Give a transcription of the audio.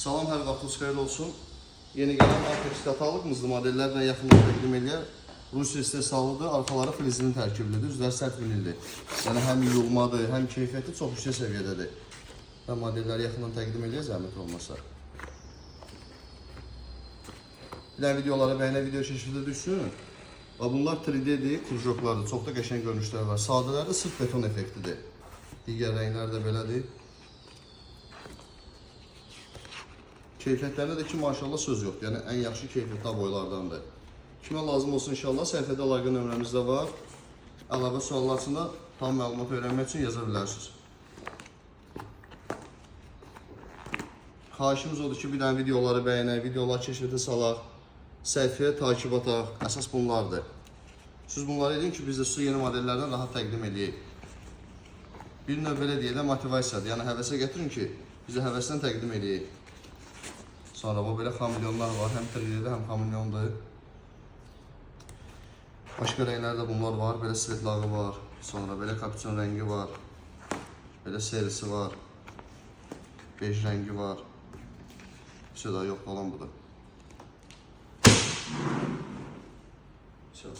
Salam, hər vaxtınız xeyir olsun. Yeni gələn Apex katalogumuzda modellərlə yaxından təqdim edir. Rus istehsalıdır, arxaları filizinin tərkiblidir, üzləri sərt vinildir. Yəni həm yığılmadır, həm keyfiyyəti çox yüksək səviyyədədir. Və modelləri yaxından təqdim edir, zəhmət olmasa. Bir videoları bəyənə video çeşidi düşsün. Bunlar 3D-dir, krujoklardır, çox da qəşəng görünüşləri var. Sadələri də sırf beton effektidir. Digər rənglər də belədir. Keyfiyyətlərində də ki, maşallah söz yoxdur. Yəni, ən yaxşı keyfiyyətli boylardandır. Kimə lazım olsun inşallah, səhifədə əlaqə nömrəmiz də var. Əlavə suallar üçün də tam məlumat öyrənmək üçün yaza bilərsiniz. Xahişimiz odur ki, bir dənə videoları bəyənək, videoları keşfətə salaq, səhifəyə takib ataq. Əsas bunlardır. Siz bunları edin ki, biz də size yeni modellərdən rahat təqdim edəyik. Bir növ belə deyək də motivasiyadır. Yəni, həvəsə gətirin ki, bizə həvəsdən təqdim edəyik. Sonra bu belə xamilyonlar var, həm 3D-də, həm xamilyondur. Başqa rənglərdə bunlar var, belə svetlağı var. Sonra belə kapuçon rəngi var. Belə serisi var. Bej rəngi var. Bir şey daha yoxdur olan budur.